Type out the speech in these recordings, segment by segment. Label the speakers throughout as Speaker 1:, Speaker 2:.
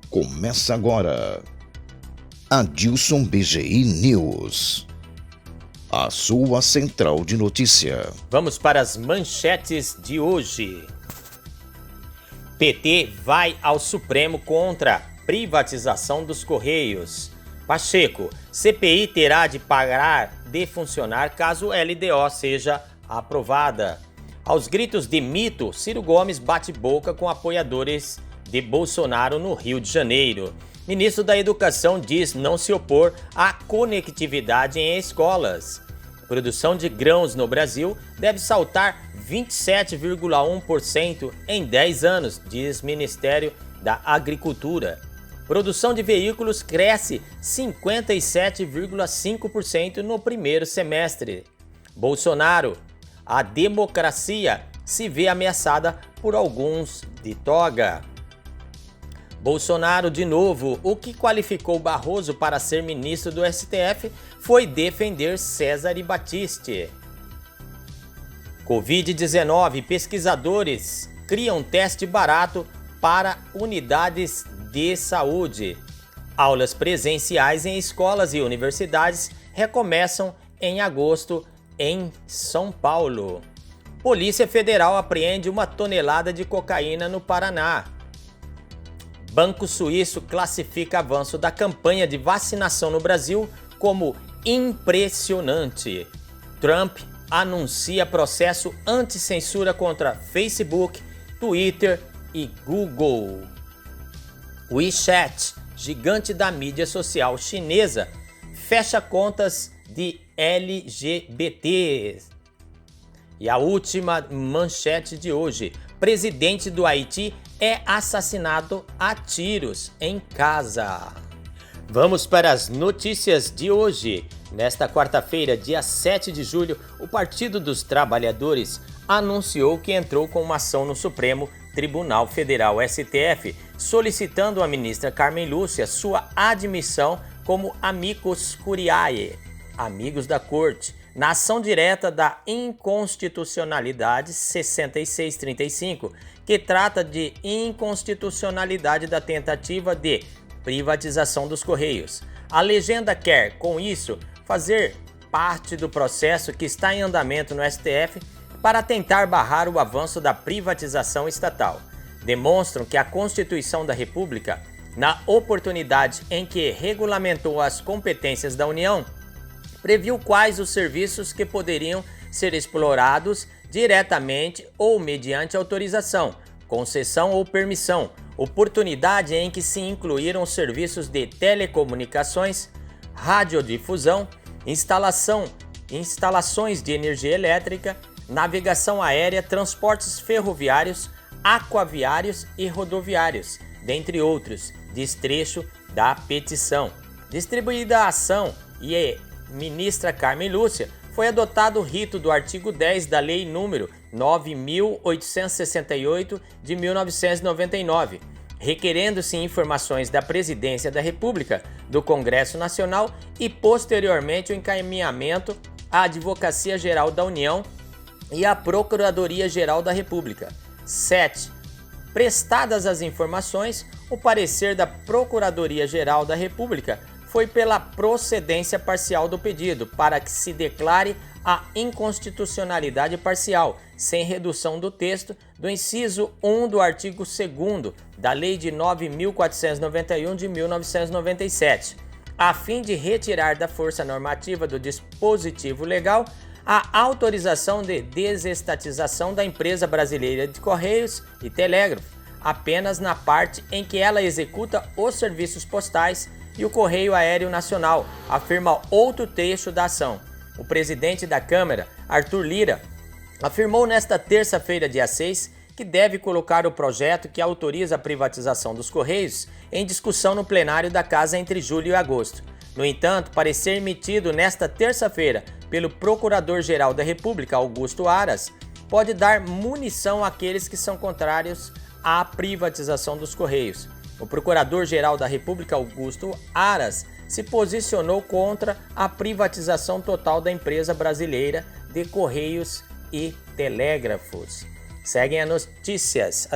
Speaker 1: Começa agora. Adilson BGI News. A sua central de notícia.
Speaker 2: Vamos para as manchetes de hoje. PT vai ao Supremo contra privatização dos Correios. Pacheco, CPI terá de parar de funcionar caso LDO seja aprovada. Aos gritos de mito, Ciro Gomes bate boca com apoiadores de Bolsonaro no Rio de Janeiro. Ministro da Educação diz não se opor à conectividade em escolas. Produção de grãos no Brasil deve saltar 27,1% em 10 anos, diz Ministério da Agricultura. Produção de veículos cresce 57,5% no primeiro semestre. Bolsonaro, a democracia se vê ameaçada por alguns de toga. Bolsonaro, de novo, o que qualificou Barroso para ser ministro do STF foi defender César e Battisti. Covid-19, pesquisadores criam teste barato para unidades de saúde. Aulas presenciais em escolas e universidades recomeçam em agosto em São Paulo. Polícia Federal apreende 1 tonelada de cocaína no Paraná. Banco Suíço classifica avanço da campanha de vacinação no Brasil como impressionante. Trump anuncia processo anti-censura contra Facebook, Twitter e Google. WeChat, gigante da mídia social chinesa, fecha contas de LGBTs. E a última manchete de hoje: presidente do Haiti é assassinado a tiros em casa. Vamos para as notícias de hoje. Nesta quarta-feira, dia 7 de julho, o Partido dos Trabalhadores anunciou que entrou com uma ação no Supremo Tribunal Federal STF, solicitando à ministra Carmen Lúcia sua admissão como amicus curiae, amigos da corte, na ação direta da inconstitucionalidade 6635, que trata de inconstitucionalidade da tentativa de privatização dos Correios. A legenda quer, com isso, fazer parte do processo que está em andamento no STF para tentar barrar o avanço da privatização estatal. Demonstram que a Constituição da República, na oportunidade em que regulamentou as competências da União, previu quais os serviços que poderiam ser explorados diretamente ou mediante autorização, concessão ou permissão, oportunidade em que se incluíram os serviços de telecomunicações, radiodifusão, instalações de energia elétrica, navegação aérea, transportes ferroviários, aquaviários e rodoviários, dentre outros, diz trecho da petição. Distribuída a ação e ministra Carmen Lúcia, foi adotado o rito do artigo 10 da Lei nº 9.868 de 1999, requerendo-se informações da Presidência da República, do Congresso Nacional e, posteriormente, o encaminhamento à Advocacia Geral da União e à Procuradoria-Geral da República. 7. Prestadas as informações, o parecer da Procuradoria-Geral da República foi pela procedência parcial do pedido, para que se declare a inconstitucionalidade parcial, sem redução do texto, do inciso 1 do artigo 2º da Lei de 9.491 de 1997, a fim de retirar da força normativa do dispositivo legal a autorização de desestatização da Empresa Brasileira de Correios e Telégrafo, apenas na parte em que ela executa os serviços postais e o Correio Aéreo Nacional, afirma outro trecho da ação. O presidente da Câmara, Arthur Lira, afirmou nesta terça-feira, dia 6, que deve colocar o projeto que autoriza a privatização dos Correios em discussão no plenário da Casa entre julho e agosto. No entanto, parecer emitido nesta terça-feira pelo Procurador-Geral da República, Augusto Aras, pode dar munição àqueles que são contrários à privatização dos Correios. O Procurador-Geral da República, Augusto Aras, se posicionou contra a privatização total da empresa brasileira de Correios e Telégrafos. Seguem as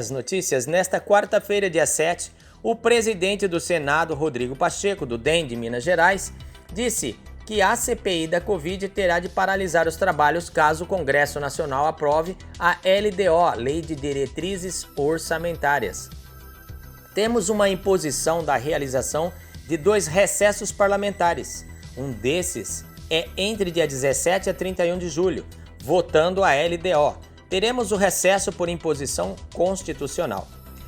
Speaker 2: notícias. Nesta quarta-feira, dia 7, O presidente do Senado, Rodrigo Pacheco, do DEM de Minas Gerais, disse que a CPI da Covid terá de paralisar os trabalhos caso o Congresso Nacional aprove a LDO, Lei de Diretrizes Orçamentárias. Temos uma imposição da realização de 2 recessos parlamentares. Um desses é entre dia 17 a 31 de julho, votando a LDO. Teremos o recesso por imposição constitucional.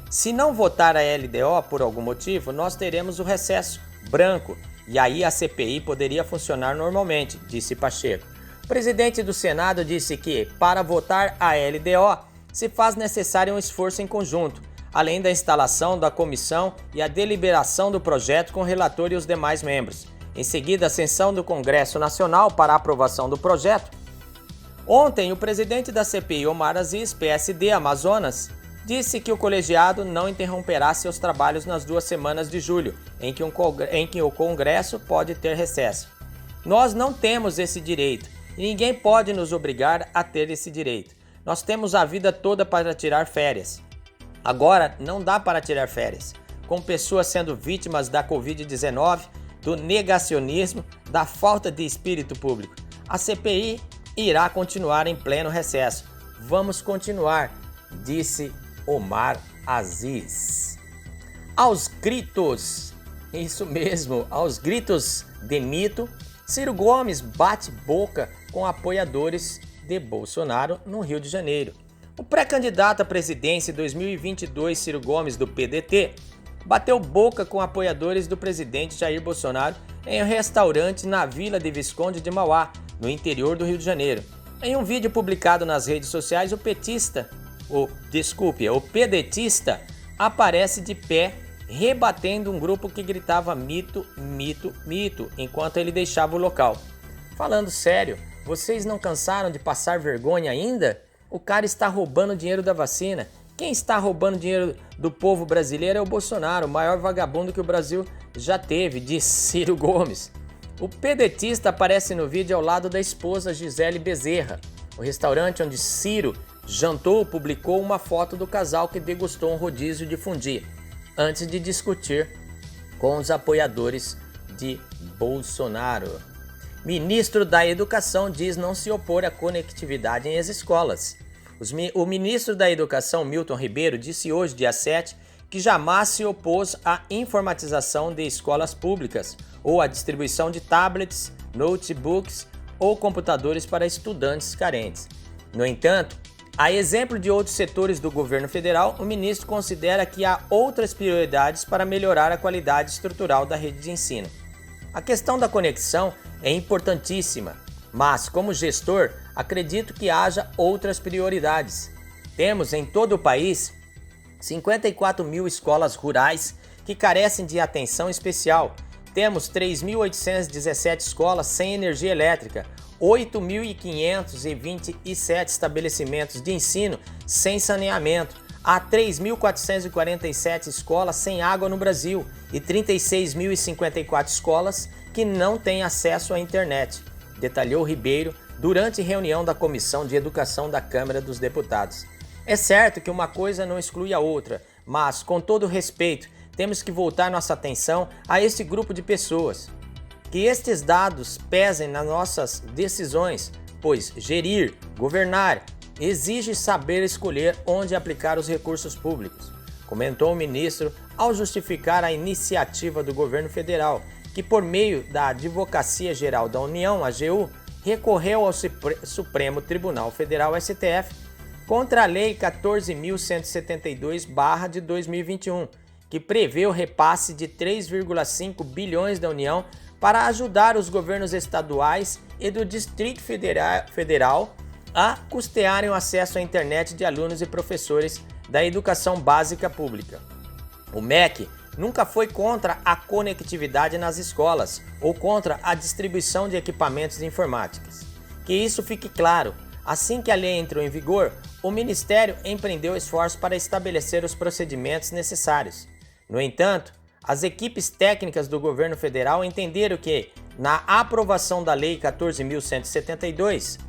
Speaker 2: Se não votar a LDO por algum motivo, nós teremos o recesso branco, e aí a CPI poderia funcionar normalmente, disse Pacheco. O presidente do Senado disse que, para votar a LDO, se faz necessário um esforço em conjunto, além da instalação da comissão e a deliberação do projeto com o relator e os demais membros. Em seguida, a sessão do Congresso Nacional para a aprovação do projeto. Ontem, o presidente da CPI, Omar Aziz, PSD Amazonas, disse que o colegiado não interromperá seus trabalhos nas 2 semanas de julho, em que o Congresso pode ter recesso. Nós não temos esse direito e ninguém pode nos obrigar a ter esse direito. Nós temos a vida toda para tirar férias. Agora, não dá para tirar férias, com pessoas sendo vítimas da Covid-19, do negacionismo, da falta de espírito público. A CPI irá continuar em pleno recesso. Vamos continuar, disse Omar Aziz. Aos gritos, isso mesmo, aos gritos de mito, Ciro Gomes bate boca com apoiadores de Bolsonaro no Rio de Janeiro. O pré-candidato à presidência em 2022, Ciro Gomes, do PDT, bateu boca com apoiadores do presidente Jair Bolsonaro em um restaurante na Vila de Visconde de Mauá, no interior do Rio de Janeiro. Em um vídeo publicado nas redes sociais, o pedetista aparece de pé, rebatendo um grupo que gritava mito, mito, mito, enquanto ele deixava o local. Falando sério, vocês não cansaram de passar vergonha ainda? O cara está roubando dinheiro da vacina. Quem está roubando dinheiro do povo brasileiro é o Bolsonaro, o maior vagabundo que o Brasil já teve, disse Ciro Gomes. O pedetista aparece no vídeo ao lado da esposa Gisele Bezerra. O restaurante onde Ciro jantou publicou uma foto do casal que degustou um rodízio de fundi, antes de discutir com os apoiadores de Bolsonaro. Ministro da Educação diz não se opor à conectividade em as escolas. O ministro da Educação, Milton Ribeiro, disse hoje, dia 7, que jamais se opôs à informatização de escolas públicas ou à distribuição de tablets, notebooks ou computadores para estudantes carentes. No entanto, a exemplo de outros setores do governo federal, o ministro considera que há outras prioridades para melhorar a qualidade estrutural da rede de ensino. A questão da conexão é importantíssima, mas, como gestor, acredito que haja outras prioridades. Temos em todo o país 54 mil escolas rurais que carecem de atenção especial. Temos 3.817 escolas sem energia elétrica, 8.527 estabelecimentos de ensino sem saneamento, há 3.447 escolas sem água no Brasil e 36.054 escolas que não têm acesso à internet, detalhou Ribeiro durante reunião da Comissão de Educação da Câmara dos Deputados. É certo que uma coisa não exclui a outra, mas, com todo respeito, temos que voltar nossa atenção a esse grupo de pessoas. Que estes dados pesem nas nossas decisões, pois gerir, governar, exige saber escolher onde aplicar os recursos públicos, comentou o ministro ao justificar a iniciativa do governo federal, que por meio da Advocacia Geral da União, AGU, recorreu ao Supremo Tribunal Federal, STF, contra a Lei 14.172/de 2021, que prevê o repasse de 3,5 bilhões da União para ajudar os governos estaduais e do Distrito Federal a custearem o acesso à internet de alunos e professores da educação básica pública. O MEC nunca foi contra a conectividade nas escolas ou contra a distribuição de equipamentos informáticos. Que isso fique claro. Assim que a lei entrou em vigor, o Ministério empreendeu esforços para estabelecer os procedimentos necessários. No entanto, as equipes técnicas do governo federal entenderam que, na aprovação da Lei 14.172,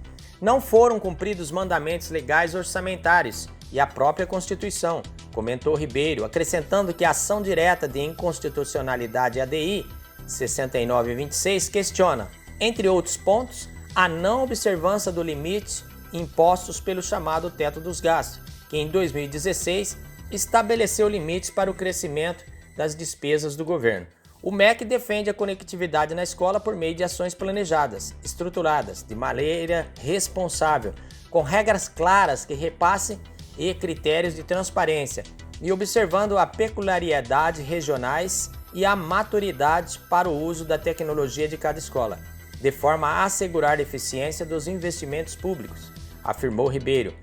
Speaker 2: não foram cumpridos mandamentos legais orçamentários e a própria Constituição, comentou Ribeiro, acrescentando que a ação direta de inconstitucionalidade ADI 6926 questiona, entre outros pontos, a não observância do limite impostos pelo chamado teto dos gastos, que em 2016 estabeleceu limites para o crescimento das despesas do governo. O MEC defende a conectividade na escola por meio de ações planejadas, estruturadas, de maneira responsável, com regras claras que repassem e critérios de transparência, e observando a peculiaridade regionais e a maturidade para o uso da tecnologia de cada escola, de forma a assegurar a eficiência dos investimentos públicos, afirmou Ribeiro,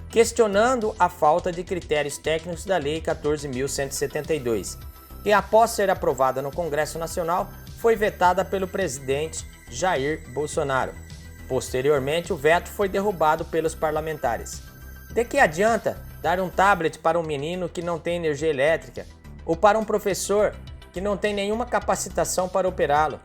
Speaker 2: questionando a falta de critérios técnicos da Lei 14.172, que após ser aprovada no Congresso Nacional, foi vetada pelo presidente Jair Bolsonaro. Posteriormente, o veto foi derrubado pelos parlamentares. De que adianta dar um tablet para um menino que não tem energia elétrica ou para um professor que não tem nenhuma capacitação para operá-lo?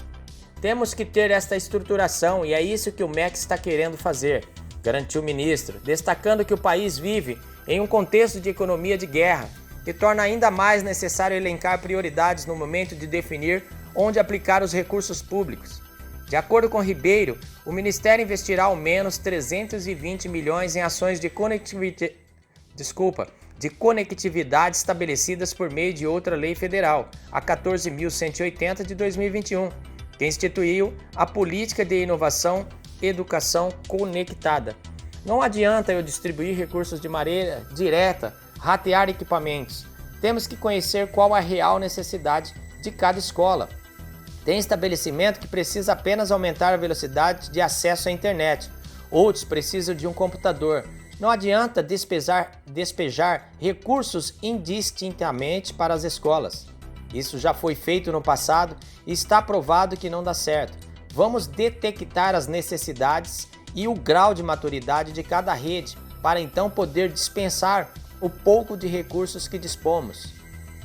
Speaker 2: Temos que ter esta estruturação e é isso que o MEC está querendo fazer, garantiu o ministro, destacando que o país vive em um contexto de economia de guerra, que torna ainda mais necessário elencar prioridades no momento de definir onde aplicar os recursos públicos. De acordo com Ribeiro, o Ministério investirá ao menos 320 milhões em ações de conectividade estabelecidas por meio de outra lei federal, a 14.180 de 2021, que instituiu a Política de Inovação e Educação Conectada. Não adianta eu distribuir recursos de maneira direta, ratear equipamentos. Temos que conhecer qual a real necessidade de cada escola. Tem estabelecimento que precisa apenas aumentar a velocidade de acesso à internet. Outros precisam de um computador. Não adianta despejar recursos indistintamente para as escolas. Isso já foi feito no passado e está provado que não dá certo. Vamos detectar as necessidades e o grau de maturidade de cada rede para então poder dispensar o pouco de recursos que dispomos,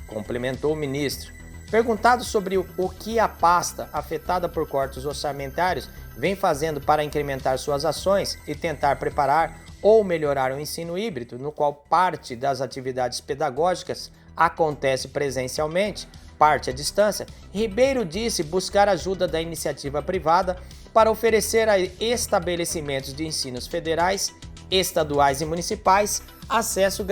Speaker 2: complementou o ministro. Perguntado sobre o que a pasta, afetada por cortes orçamentários, vem fazendo para incrementar suas ações e tentar preparar ou melhorar o ensino híbrido, no qual parte das atividades pedagógicas acontece presencialmente, parte à distância, Ribeiro disse buscar ajuda da iniciativa privada para oferecer a estabelecimentos de ensinos federais, estaduais e municipais acesso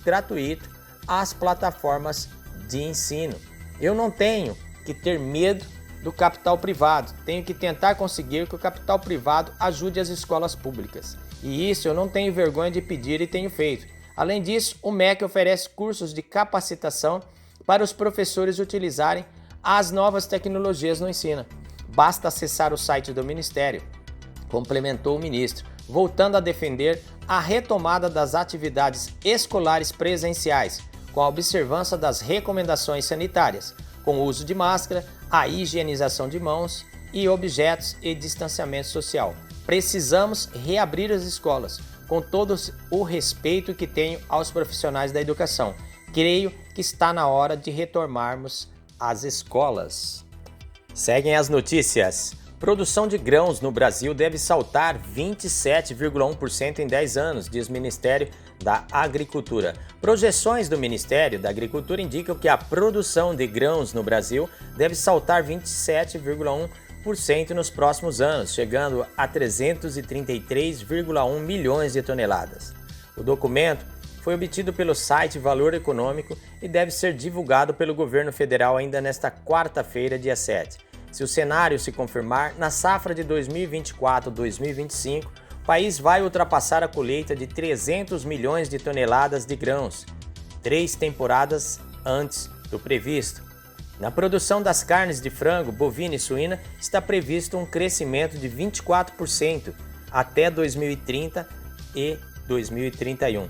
Speaker 2: gratuito às plataformas de ensino. Eu não tenho que ter medo do capital privado, tenho que tentar conseguir que o capital privado ajude as escolas públicas. E isso eu não tenho vergonha de pedir e tenho feito. Além disso, o MEC oferece cursos de capacitação para os professores utilizarem as novas tecnologias no ensino. Basta acessar o site do Ministério, complementou o ministro, voltando a defender a retomada das atividades escolares presenciais, com a observância das recomendações sanitárias, com o uso de máscara, a higienização de mãos e objetos e distanciamento social. Precisamos reabrir as escolas, com todo o respeito que tenho aos profissionais da educação. Creio que está na hora de retomarmos as escolas. Seguem as notícias. Produção de grãos no Brasil deve saltar 27,1% em 10 anos, diz o Ministério da Agricultura. Projeções do Ministério da Agricultura indicam que a produção de grãos no Brasil deve saltar 27,1% nos próximos anos, chegando a 333,1 milhões de toneladas. O documento foi obtido pelo site Valor Econômico e deve ser divulgado pelo governo federal ainda nesta quarta-feira, dia 7. Se o cenário se confirmar, na safra de 2024-2025, o país vai ultrapassar a colheita de 300 milhões de toneladas de grãos, 3 temporadas antes do previsto. Na produção das carnes de frango, bovina e suína, está previsto um crescimento de 24% até 2030 e 2031.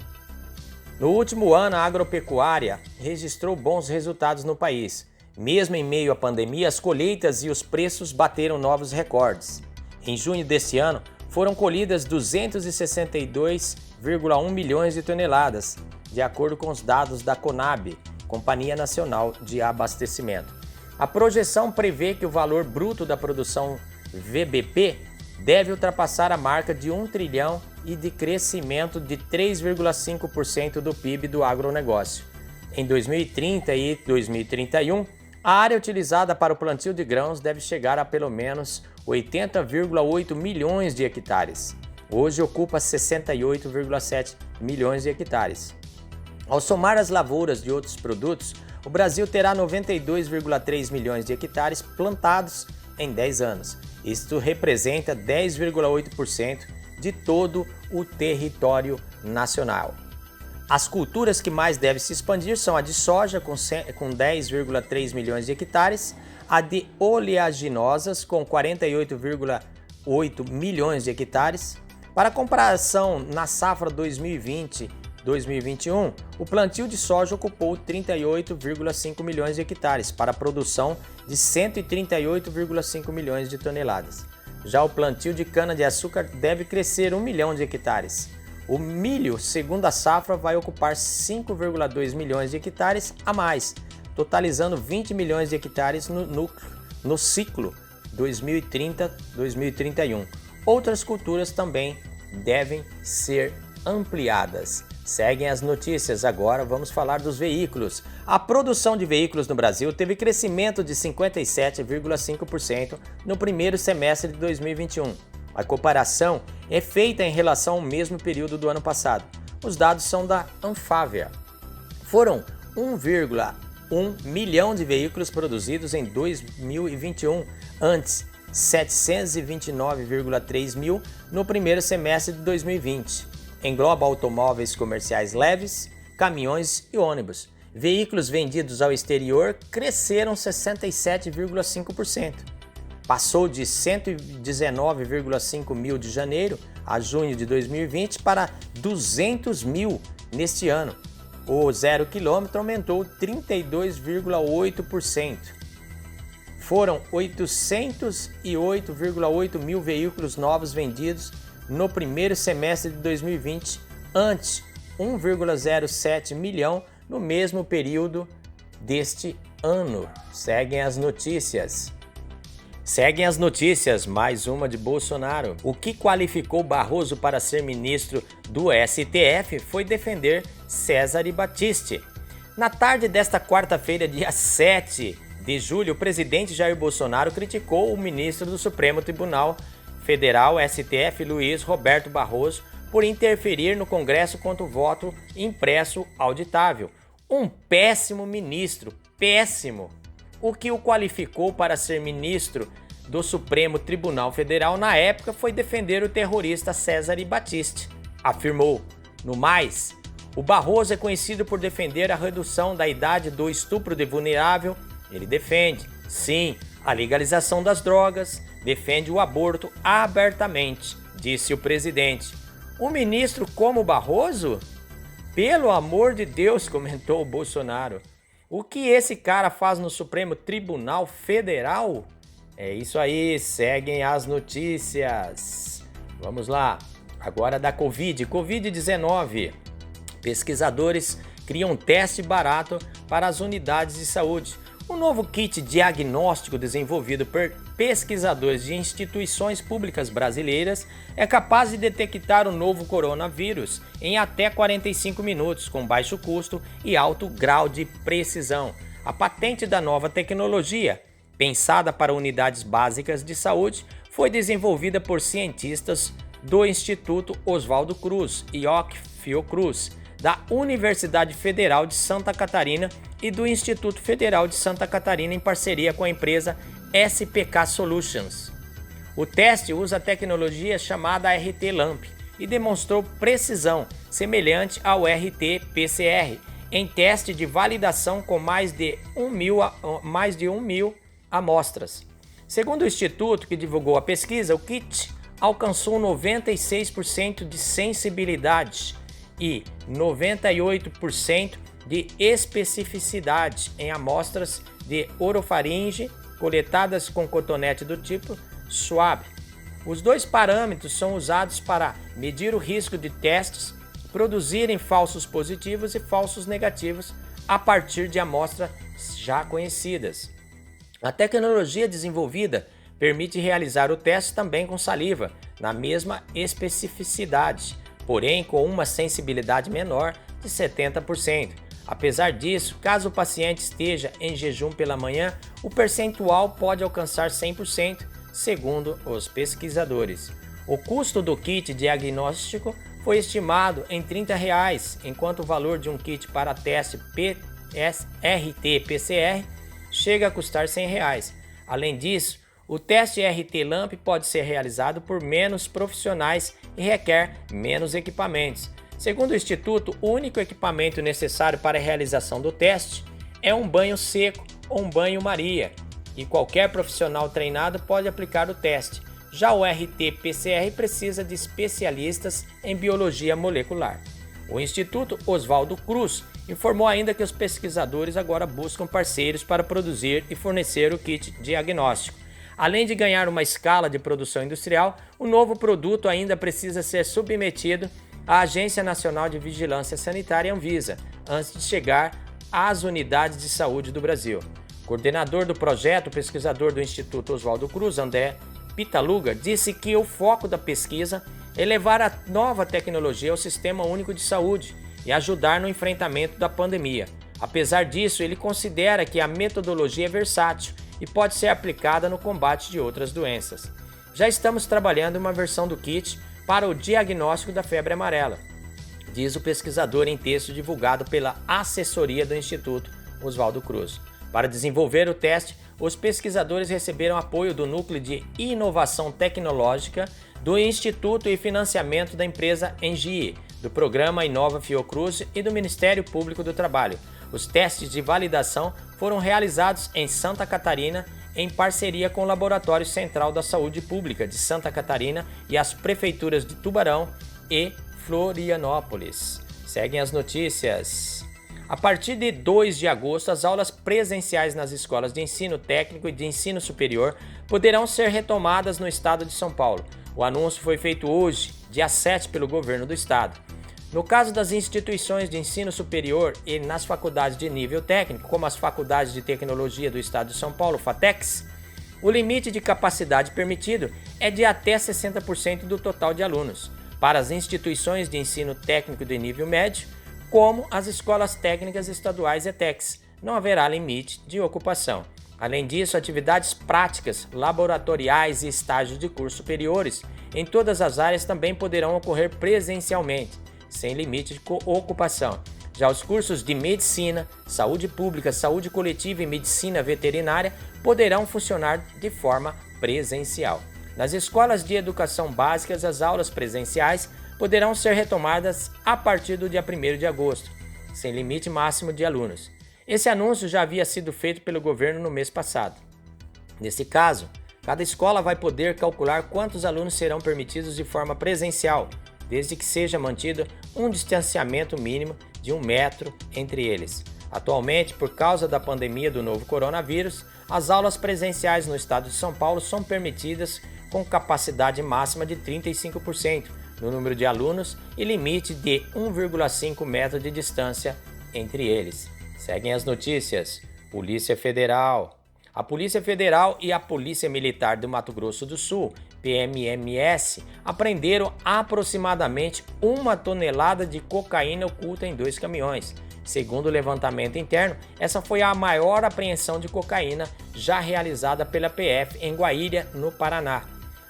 Speaker 2: No último ano, a agropecuária registrou bons resultados no país. Mesmo em meio à pandemia, as colheitas e os preços bateram novos recordes. Em junho deste ano, foram colhidas 262,1 milhões de toneladas, de acordo com os dados da Conab, Companhia Nacional de Abastecimento. A projeção prevê que o valor bruto da produção VBP deve ultrapassar a marca de 1 trilhão e de crescimento de 3,5% do PIB do agronegócio. Em 2030 e 2031, a área utilizada para o plantio de grãos deve chegar a pelo menos 80,8 milhões de hectares. Hoje ocupa 68,7 milhões de hectares. Ao somar as lavouras de outros produtos, o Brasil terá 92,3 milhões de hectares plantados em 10 anos. Isto representa 10,8% de todo o território nacional. As culturas que mais devem se expandir são a de soja, com 10,3 milhões de hectares, a de oleaginosas, com 48,8 milhões de hectares. Para comparação, na safra 2020-2021, o plantio de soja ocupou 38,5 milhões de hectares, para a produção de 138,5 milhões de toneladas. Já o plantio de cana-de-açúcar deve crescer 1 milhão de hectares. O milho, segundo a safra, vai ocupar 5,2 milhões de hectares a mais, totalizando 20 milhões de hectares no ciclo 2030-2031. Outras culturas também devem ser ampliadas. Seguem as notícias, agora vamos falar dos veículos. A produção de veículos no Brasil teve crescimento de 57,5% no primeiro semestre de 2021. A comparação é feita em relação ao mesmo período do ano passado. Os dados são da Anfávia. Foram 1,1 milhão de veículos produzidos em 2021, antes 729,3 mil no primeiro semestre de 2020. Engloba automóveis comerciais leves, caminhões e ônibus. Veículos vendidos ao exterior cresceram 67,5%. Passou de 119,5 mil de janeiro a junho de 2020 para 200 mil neste ano. O 0 km aumentou 32,8%. Foram 808,8 mil veículos novos vendidos no primeiro semestre de 2020, ante 1,07 milhão no mesmo período deste ano. Seguem as notícias. Mais uma de Bolsonaro. O que qualificou Barroso para ser ministro do STF foi defender César Battisti. Na tarde desta quarta-feira, dia 7 de julho, o presidente Jair Bolsonaro criticou o ministro do Supremo Tribunal Federal, STF, Luiz Roberto Barroso, por interferir no Congresso contra o voto impresso auditável. Um péssimo ministro, péssimo. O que o qualificou para ser ministro do Supremo Tribunal Federal na época foi defender o terrorista César Battisti, afirmou. No mais, o Barroso é conhecido por defender a redução da idade do estupro de vulnerável. Ele defende, sim, a legalização das drogas, defende o aborto abertamente, disse o presidente. Um ministro como Barroso? Pelo amor de Deus, comentou o Bolsonaro. O que esse cara faz no Supremo Tribunal Federal? É isso aí, seguem as notícias. Vamos lá, agora da Covid-19. Pesquisadores criam um teste barato para as unidades de saúde. Um novo kit diagnóstico desenvolvido por pesquisadores de instituições públicas brasileiras é capaz de detectar o novo coronavírus em até 45 minutos, com baixo custo e alto grau de precisão. A patente da nova tecnologia, pensada para unidades básicas de saúde, foi desenvolvida por cientistas do Instituto Oswaldo Cruz e Fiocruz, da Universidade Federal de Santa Catarina e do Instituto Federal de Santa Catarina em parceria com a empresa SPK Solutions. O teste usa a tecnologia chamada RT-LAMP e demonstrou precisão semelhante ao RT-PCR em teste de validação com mais de 1 mil amostras. Segundo o instituto que divulgou a pesquisa, o kit alcançou 96% de sensibilidade e 98% de especificidade em amostras de orofaringe coletadas com cotonete do tipo swab. Os dois parâmetros são usados para medir o risco de testes produzirem falsos positivos e falsos negativos a partir de amostras já conhecidas. A tecnologia desenvolvida permite realizar o teste também com saliva, na mesma especificidade, porém com uma sensibilidade menor de 70%. Apesar disso, caso o paciente esteja em jejum pela manhã, o percentual pode alcançar 100%, segundo os pesquisadores. O custo do kit diagnóstico foi estimado em R$ 30, enquanto o valor de um kit para teste RT-PCR chega a custar R$ 100. Além disso, o teste RT-LAMP pode ser realizado por menos profissionais e requer menos equipamentos. Segundo o Instituto, o único equipamento necessário para a realização do teste é um banho seco ou um banho-maria, e qualquer profissional treinado pode aplicar o teste. Já o RT-PCR precisa de especialistas em biologia molecular. O Instituto Oswaldo Cruz informou ainda que os pesquisadores agora buscam parceiros para produzir e fornecer o kit diagnóstico. Além de ganhar uma escala de produção industrial, o novo produto ainda precisa ser submetido à Agência Nacional de Vigilância Sanitária Anvisa, antes de chegar às unidades de saúde do Brasil. Coordenador do projeto, o pesquisador do Instituto Oswaldo Cruz, André Pitaluga, disse que o foco da pesquisa é levar a nova tecnologia ao Sistema Único de Saúde e ajudar no enfrentamento da pandemia. Apesar disso, ele considera que a metodologia é versátil e pode ser aplicada no combate de outras doenças. Já estamos trabalhando em uma versão do kit para o diagnóstico da febre amarela, diz o pesquisador em texto divulgado pela assessoria do Instituto Oswaldo Cruz. Para desenvolver o teste, os pesquisadores receberam apoio do Núcleo de Inovação Tecnológica do Instituto e financiamento da empresa Engie, do Programa Inova Fiocruz e do Ministério Público do Trabalho. Os testes de validação foram realizados em Santa Catarina, em parceria com o Laboratório Central da Saúde Pública de Santa Catarina e as prefeituras de Tubarão e Florianópolis. Seguem as notícias. A partir de 2 de agosto, as aulas presenciais nas escolas de ensino técnico e de ensino superior poderão ser retomadas no estado de São Paulo. O anúncio foi feito hoje, dia 7, pelo governo do estado. No caso das instituições de ensino superior e nas faculdades de nível técnico, como as faculdades de tecnologia do estado de São Paulo, FATECs, o limite de capacidade permitido é de até 60% do total de alunos. Para as instituições de ensino técnico de nível médio, como as escolas técnicas estaduais ETECs, não haverá limite de ocupação. Além disso, atividades práticas, laboratoriais e estágios de cursos superiores em todas as áreas também poderão ocorrer presencialmente, sem limite de ocupação. Já os cursos de medicina, saúde pública, saúde coletiva e medicina veterinária poderão funcionar de forma presencial. Nas escolas de educação básicas, as aulas presenciais poderão ser retomadas a partir do dia 1º de agosto, sem limite máximo de alunos. Esse anúncio já havia sido feito pelo governo no mês passado. Nesse caso, cada escola vai poder calcular quantos alunos serão permitidos de forma presencial, desde que seja mantido um distanciamento mínimo de 1 metro entre eles. Atualmente, por causa da pandemia do novo coronavírus, as aulas presenciais no estado de São Paulo são permitidas com capacidade máxima de 35% no número de alunos e limite de 1,5 metro de distância entre eles. Seguem as notícias. Polícia Federal. A Polícia Federal e a Polícia Militar do Mato Grosso do Sul, PMMS, apreenderam aproximadamente 1 tonelada de cocaína oculta em 2 caminhões. Segundo o levantamento interno, essa foi a maior apreensão de cocaína já realizada pela PF em Guaíra, no Paraná.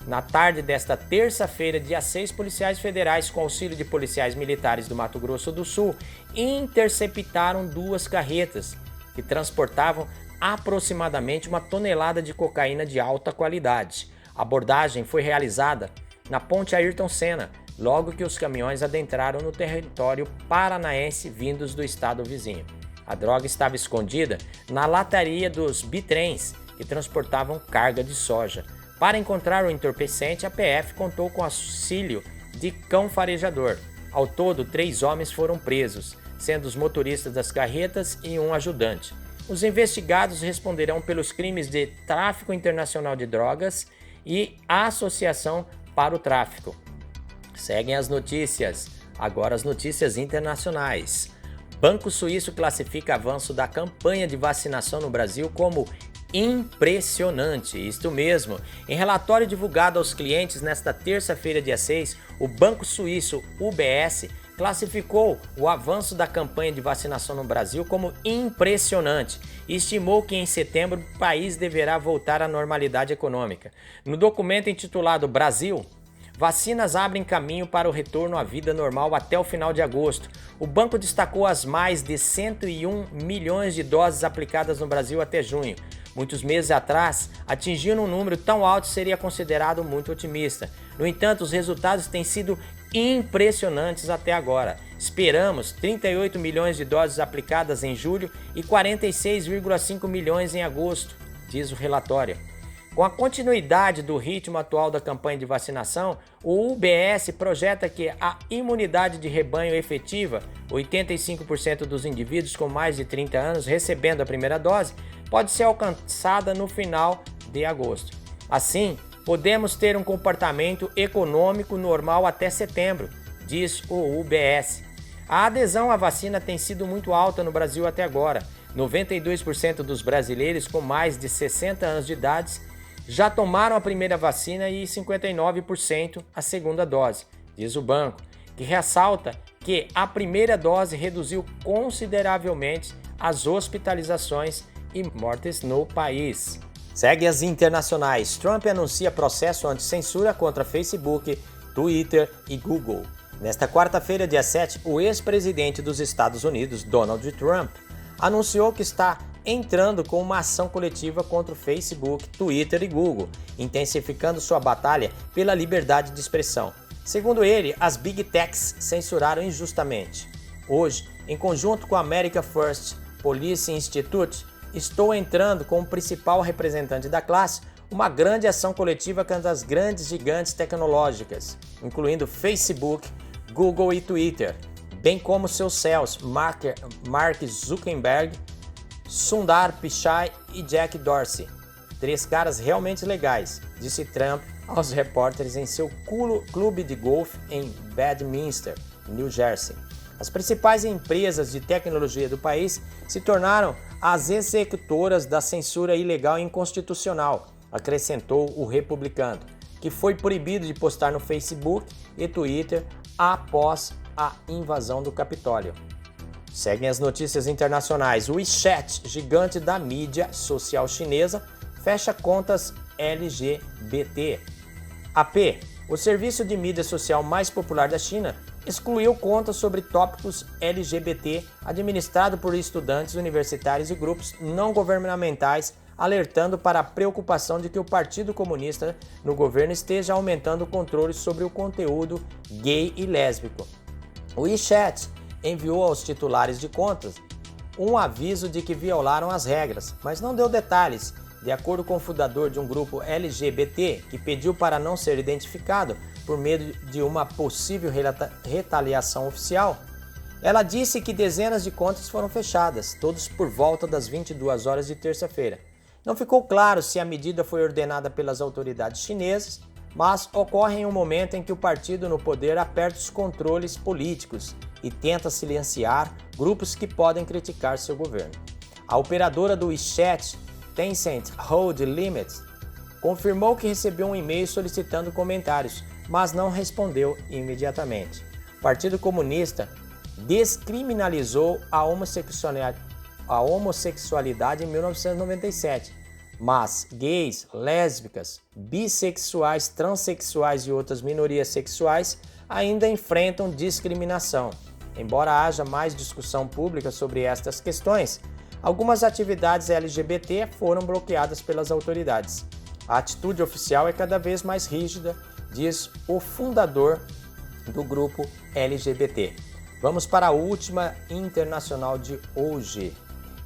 Speaker 2: Na tarde desta terça-feira, dia 6, policiais federais, com auxílio de policiais militares do Mato Grosso do Sul, interceptaram 2 carretas que transportavam aproximadamente 1 tonelada de cocaína de alta qualidade. A abordagem foi realizada na Ponte Ayrton Senna, logo que os caminhões adentraram no território paranaense vindos do estado vizinho. A droga estava escondida na lataria dos bitrens, que transportavam carga de soja. Para encontrar o entorpecente, a PF contou com auxílio de cão farejador. Ao todo, 3 homens foram presos, sendo os motoristas das carretas e um ajudante. Os investigados responderão pelos crimes de tráfico internacional de drogas e associação para o tráfico. Seguem as notícias. Agora as notícias internacionais. Banco Suíço classifica avanço da campanha de vacinação no Brasil como impressionante, isto mesmo. Em relatório divulgado aos clientes nesta terça-feira, dia 6, o banco suíço UBS classificou o avanço da campanha de vacinação no Brasil como impressionante e estimou que em setembro o país deverá voltar à normalidade econômica. No documento intitulado Brasil, vacinas abrem caminho para o retorno à vida normal até o final de agosto. O banco destacou as mais de 101 milhões de doses aplicadas no Brasil até junho. Muitos meses atrás, atingir um número tão alto seria considerado muito otimista. No entanto, os resultados têm sido impressionantes até agora. Esperamos 38 milhões de doses aplicadas em julho e 46,5 milhões em agosto, diz o relatório. Com a continuidade do ritmo atual da campanha de vacinação, o UBS projeta que a imunidade de rebanho efetiva, 85% dos indivíduos com mais de 30 anos recebendo a primeira dose, pode ser alcançada no final de agosto. Assim, podemos ter um comportamento econômico normal até setembro, diz o UBS. A adesão à vacina tem sido muito alta no Brasil até agora. 92% dos brasileiros com mais de 60 anos de idade já tomaram a primeira vacina e 59% a segunda dose, diz o banco, que ressalta que a primeira dose reduziu consideravelmente as hospitalizações e mortes no país. Segue as internacionais. Trump anuncia processo anti-censura contra Facebook, Twitter e Google. Nesta quarta-feira, dia 7, o ex-presidente dos Estados Unidos, Donald Trump, anunciou que está entrando com uma ação coletiva contra o Facebook, Twitter e Google, intensificando sua batalha pela liberdade de expressão. Segundo ele, as Big Techs censuraram injustamente. Hoje, em conjunto com a America First Policy Institute, estou entrando como principal representante da classe uma grande ação coletiva contra as grandes gigantes tecnológicas, incluindo Facebook, Google e Twitter, bem como seus CEOs Mark Zuckerberg, Sundar Pichai e Jack Dorsey. 3 caras realmente legais, disse Trump aos repórteres em seu clube de golfe em Bedminster, New Jersey. As principais empresas de tecnologia do país se tornaram as executoras da censura ilegal e inconstitucional, acrescentou o republicano, que foi proibido de postar no Facebook e Twitter após a invasão do Capitólio. Seguem as notícias internacionais. O WeChat, gigante da mídia social chinesa, fecha contas LGBT. AP, o serviço de mídia social mais popular da China, excluiu contas sobre tópicos LGBT administrado por estudantes universitários e grupos não governamentais, alertando para a preocupação de que o Partido Comunista no governo esteja aumentando o controle sobre o conteúdo gay e lésbico. O WeChat enviou aos titulares de contas um aviso de que violaram as regras, mas não deu detalhes. De acordo com o fundador de um grupo LGBT, que pediu para não ser identificado por medo de uma possível retaliação oficial, ela disse que dezenas de contas foram fechadas, todos por volta das 22 horas de terça-feira. Não ficou claro se a medida foi ordenada pelas autoridades chinesas, mas ocorre em um momento em que o partido no poder aperta os controles políticos e tenta silenciar grupos que podem criticar seu governo. A operadora do WeChat, Tencent Hold Limited, confirmou que recebeu um e-mail solicitando comentários, mas não respondeu imediatamente. O Partido Comunista descriminalizou a homossexualidade em 1997, mas gays, lésbicas, bissexuais, transexuais e outras minorias sexuais ainda enfrentam discriminação. Embora haja mais discussão pública sobre estas questões, algumas atividades LGBT foram bloqueadas pelas autoridades. A atitude oficial é cada vez mais rígida, diz o fundador do grupo LGBT. Vamos para a última internacional de hoje.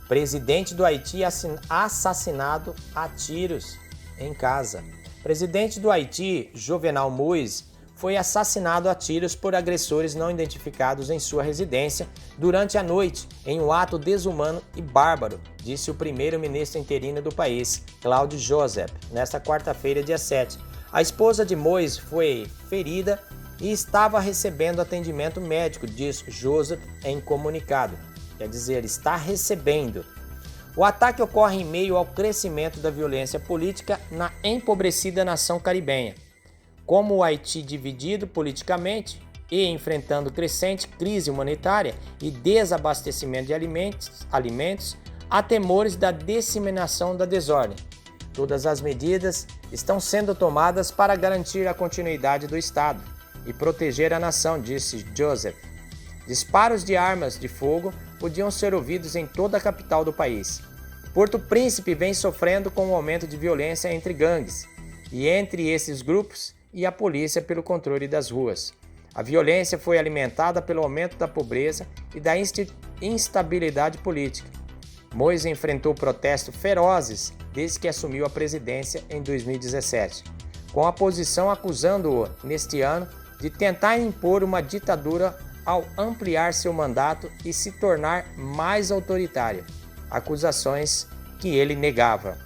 Speaker 2: Presidente do Haiti assassinado a tiros em casa. Presidente do Haiti, Jovenel Moïse, foi assassinado a tiros por agressores não identificados em sua residência durante a noite, em um ato desumano e bárbaro, disse o primeiro-ministro interino do país, Claude Joseph, nesta quarta-feira, dia 7. A esposa de Moïse foi ferida e estava recebendo atendimento médico, diz Joseph em comunicado. Quer dizer, está recebendo. O ataque ocorre em meio ao crescimento da violência política na empobrecida nação caribenha. Como o Haiti dividido politicamente e enfrentando crescente crise humanitária e desabastecimento de alimentos, há temores da disseminação da desordem. Todas as medidas estão sendo tomadas para garantir a continuidade do Estado e proteger a nação, disse Joseph. Disparos de armas de fogo podiam ser ouvidos em toda a capital do país. Porto Príncipe vem sofrendo com o aumento de violência entre gangues e entre esses grupos e a polícia pelo controle das ruas. A violência foi alimentada pelo aumento da pobreza e da instabilidade política. Moise enfrentou protestos ferozes desde que assumiu a presidência em 2017, com a oposição acusando-o, neste ano, de tentar impor uma ditadura ao ampliar seu mandato e se tornar mais autoritário. Acusações que ele negava.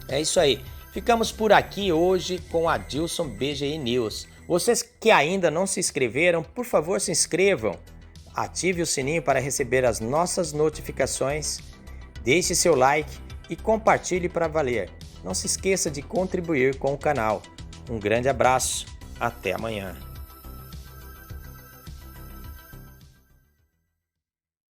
Speaker 2: É isso aí. Ficamos por aqui hoje com a Adilson BGI News. Vocês que ainda não se inscreveram, por favor se inscrevam. Ative o sininho para receber as nossas notificações. Deixe seu like e compartilhe para valer. Não se esqueça de contribuir com o canal. Um grande abraço. Até amanhã.